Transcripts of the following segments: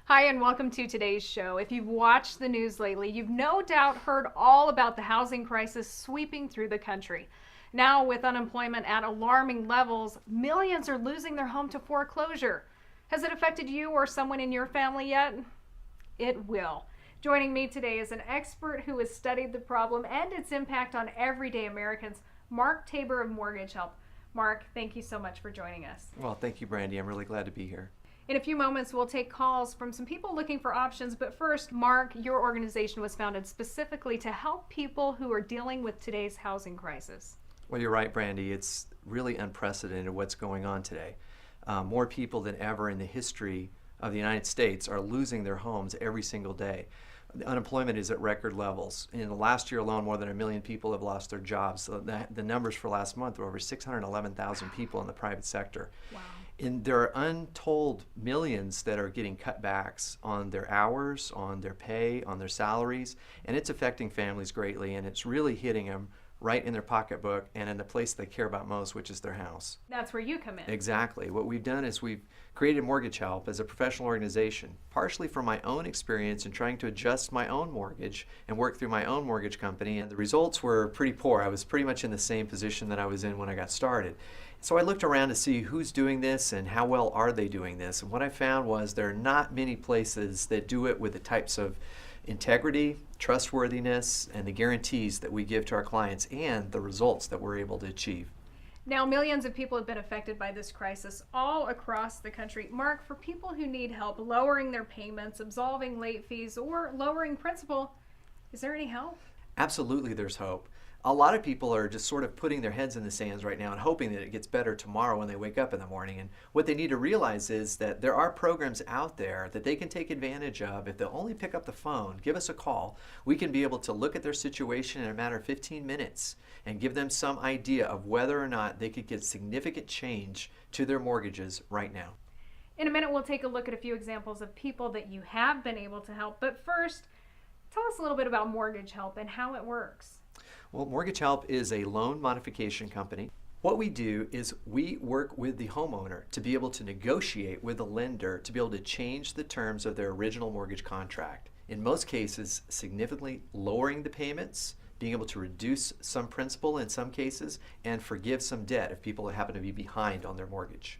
Hi, and welcome to today's show. If you've watched the news lately, you've no doubt heard all about the housing crisis sweeping through the country. Now, with unemployment at alarming levels, millions are losing their home to foreclosure. Has it affected you or someone in your family yet? It will. Joining me today is an expert who has studied the problem and its impact on everyday Americans, Mark Tabor of Mortgage Help. Mark, thank you so much for joining us. Well, thank you, Brandy. I'm really glad to be here. In a few moments, we'll take calls from some people looking for options. But first, Mark, your organization was founded specifically to help people who are dealing with today's housing crisis. Well, you're right, Brandy. It's really unprecedented what's going on today. More people than ever in the history of the United States are losing their homes every single day. The unemployment is at record levels. In the last year alone, more than 1 million people have lost their jobs. So the numbers for last month were over 611,000 people in the private sector. Wow. And there are untold millions that are getting cutbacks on their hours, on their pay, on their salaries, and it's affecting families greatly, and it's really hitting them right in their pocketbook and in the place they care about most, which is their house. That's where you come in. Exactly. What we've done is we've created Mortgage Help as a professional organization, partially from my own experience in trying to adjust my own mortgage and work through my own mortgage company, and the results were pretty poor. I was pretty much in the same position that I was in when I got started. So I looked around to see who's doing this and how well are they doing this. And what I found was there are not many places that do it with the types of integrity, trustworthiness, and the guarantees that we give to our clients and the results that we're able to achieve. Now, millions of people have been affected by this crisis all across the country. Mark, for people who need help lowering their payments, absolving late fees, or lowering principal, is there any help? Absolutely, there's hope. A lot of people are just sort of putting their heads in the sands right now and hoping that it gets better tomorrow when they wake up in the morning. And what they need to realize is that there are programs out there that they can take advantage of. If they'll only pick up the phone, give us a call, we can be able to look at their situation in a matter of 15 minutes and give them some idea of whether or not they could get significant change to their mortgages right now. In a minute, we'll take a look at a few examples of people that you have been able to help. But first, tell us a little bit about Mortgage Help and how it works. Well, Mortgage Help is a loan modification company. What we do is we work with the homeowner to be able to negotiate with the lender to be able to change the terms of their original mortgage contract. In most cases, significantly lowering the payments, being able to reduce some principal in some cases, and forgive some debt if people happen to be behind on their mortgage.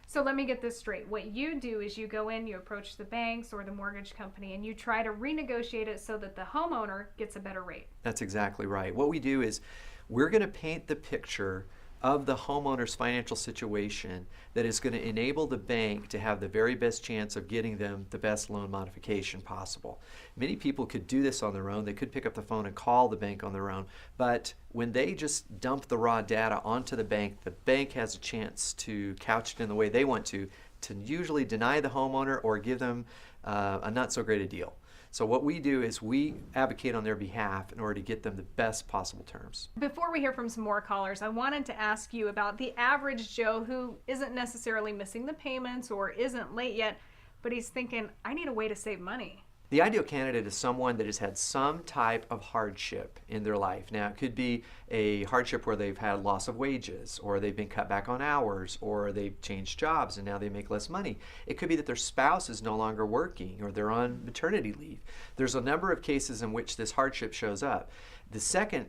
So let me get this straight. What you do is you go in, you approach the banks or the mortgage company, and you try to renegotiate it so that the homeowner gets a better rate. That's exactly right. What we do is we're going to paint the picture of the homeowner's financial situation that is going to enable the bank to have the very best chance of getting them the best loan modification possible. Many people could do this on their own. They could pick up the phone and call the bank on their own, but when they just dump the raw data onto the bank has a chance to couch it in the way they want to usually deny the homeowner or give them a not so great a deal. So what we do is we advocate on their behalf in order to get them the best possible terms. Before we hear from some more callers, I wanted to ask you about the average Joe who isn't necessarily missing the payments or isn't late yet, but he's thinking, I need a way to save money. The ideal candidate is someone that has had some type of hardship in their life. Now, it could be a hardship where they've had loss of wages, or they've been cut back on hours, or they've changed jobs and now they make less money. It could be that their spouse is no longer working, or they're on maternity leave. There's a number of cases in which this hardship shows up. The second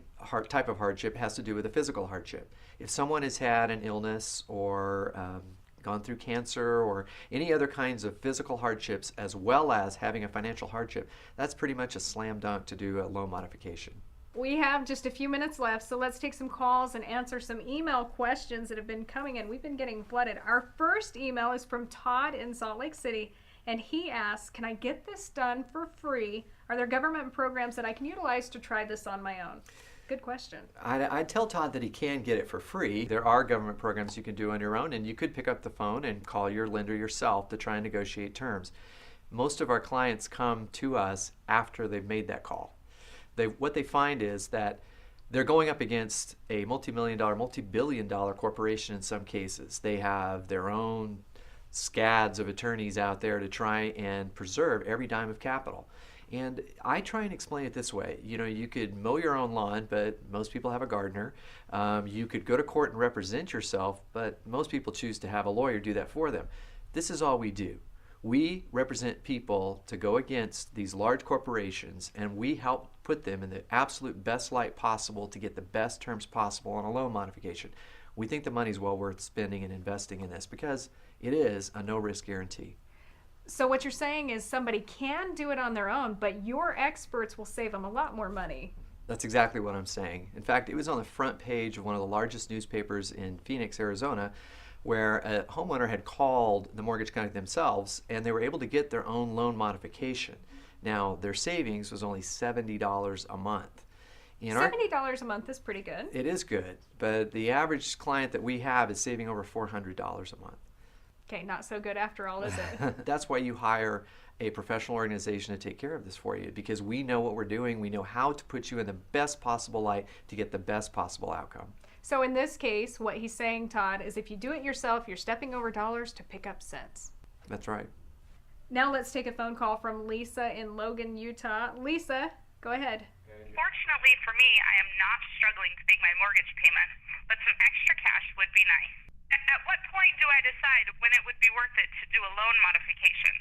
type of hardship has to do with a physical hardship. If someone has had an illness or gone through cancer or any other kinds of physical hardships as well as having a financial hardship, that's pretty much a slam dunk to do a loan modification. We have just a few minutes left, so let's take some calls and answer some email questions that have been coming in. We've been getting flooded. Our first email is from Todd in Salt Lake City, and he asks, can I get this done for free? Are there government programs that I can utilize to try this on my own? Good question. I'd tell Todd that he can get it for free. There are government programs you can do on your own, and you could pick up the phone and call your lender yourself to try and negotiate terms. Most of our clients come to us after they've made that call. What they find is that they're going up against a multi-million-dollar, multi-billion-dollar corporation in some cases. They have their own scads of attorneys out there to try and preserve every dime of capital. And I try and explain it this way. You know, you could mow your own lawn, but most people have a gardener. You could go to court and represent yourself, but most people choose to have a lawyer do that for them. This is all we do. We represent people to go against these large corporations, and we help put them in the absolute best light possible to get the best terms possible on a loan modification. We think the money's well worth spending and investing in this because it is a no-risk guarantee. So what you're saying is somebody can do it on their own, but your experts will save them a lot more money. That's exactly what I'm saying. In fact, it was on the front page of one of the largest newspapers in Phoenix, Arizona, where a homeowner had called the mortgage company themselves, and they were able to get their own loan modification. Now, their savings was only $70 a month. $70 a month is pretty good. It is good, but the average client that we have is saving over $400 a month. Okay, not so good after all, is it? That's why you hire a professional organization to take care of this for you, because we know what we're doing. We know how to put you in the best possible light to get the best possible outcome. So in this case, what he's saying, Todd, is if you do it yourself, you're stepping over dollars to pick up cents. That's right. Now let's take a phone call from Lisa in Logan, Utah. Lisa, go ahead. Fortunately for me, I am not struggling to make my mortgage payment, but some extra cash would be nice. At what point do I decide when it would be worth it to do a loan modification?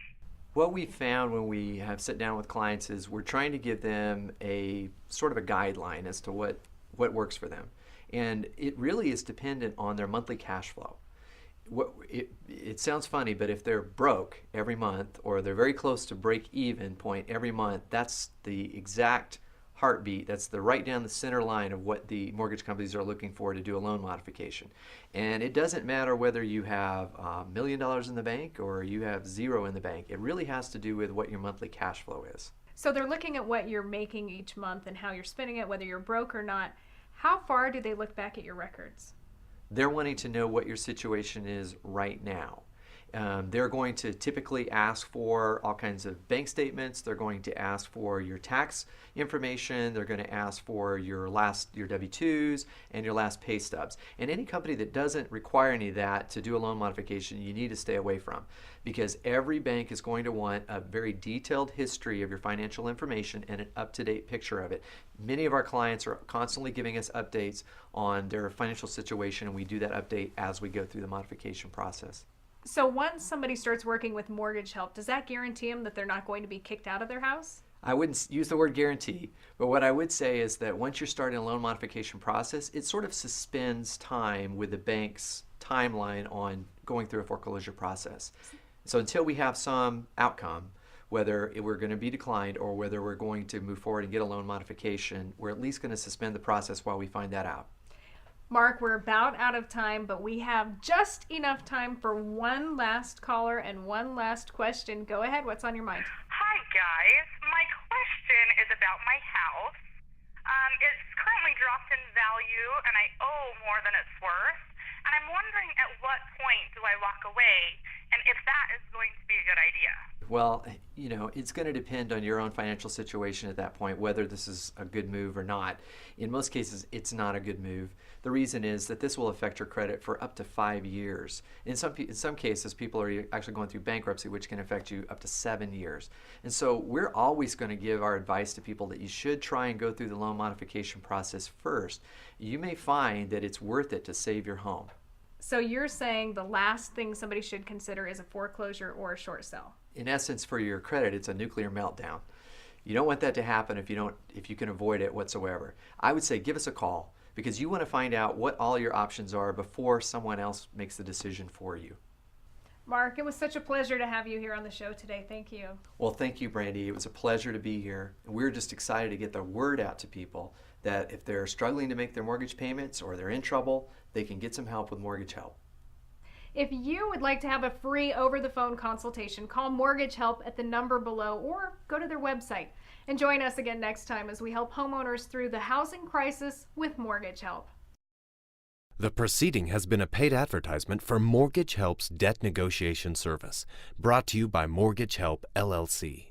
What we found when we have sit down with clients is we're trying to give them a sort of a guideline as to what works for them. And it really is dependent on their monthly cash flow. It sounds funny, but if they're broke every month or they're very close to break even point every month, that's the exact heartbeat. That's the right down the center line of what the mortgage companies are looking for to do a loan modification. And it doesn't matter whether you have $1 million in the bank or you have zero in the bank. It really has to do with what your monthly cash flow is. So they're looking at what you're making each month and how you're spending it, whether you're broke or not. How far do they look back at your records? They're wanting to know what your situation is right now. They're going to typically ask for all kinds of bank statements. They're going to ask for your tax information. They're going to ask for your W-2s and your last pay stubs. And any company that doesn't require any of that to do a loan modification, you need to stay away from, because every bank is going to want a very detailed history of your financial information and an up-to-date picture of it. Many of our clients are constantly giving us updates on their financial situation, and we do that update as we go through the modification process. So once somebody starts working with Mortgage Help, does that guarantee them that they're not going to be kicked out of their house? I wouldn't use the word guarantee, but what I would say is that once you're starting a loan modification process, it sort of suspends time with the bank's timeline on going through a foreclosure process. So until we have some outcome, whether we're going to be declined or whether we're going to move forward and get a loan modification, we're at least going to suspend the process while we find that out. Mark, we're about out of time, but we have just enough time for one last caller and one last question. Go ahead. What's on your mind? Hi, guys. My question is about my house. It's currently dropped in value, and I owe more than it's worth. And I'm wondering at what point do I walk away, and if that is going to be a good idea. Well, you know, it's going to depend on your own financial situation at that point, whether this is a good move or not. In most cases, it's not a good move. The reason is that this will affect your credit for up to 5 years. In some cases, people are actually going through bankruptcy, which can affect you up to 7 years. And so we're always going to give our advice to people that you should try and go through the loan modification process first. You may find that it's worth it to save your home. So you're saying the last thing somebody should consider is a foreclosure or a short sale? In essence, for your credit, it's a nuclear meltdown. You don't want that to happen if you can avoid it whatsoever. I would say give us a call, because you want to find out what all your options are before someone else makes the decision for you. Mark, it was such a pleasure to have you here on the show today. Thank you. Well, thank you, Brandy. It was a pleasure to be here. We're just excited to get the word out to people that if they're struggling to make their mortgage payments or they're in trouble, they can get some help with Mortgage Help. If you would like to have a free over-the-phone consultation, call Mortgage Help at the number below or go to their website. And join us again next time as we help homeowners through the housing crisis with Mortgage Help. The proceeding has been a paid advertisement for Mortgage Help's debt negotiation service, brought to you by Mortgage Help, LLC.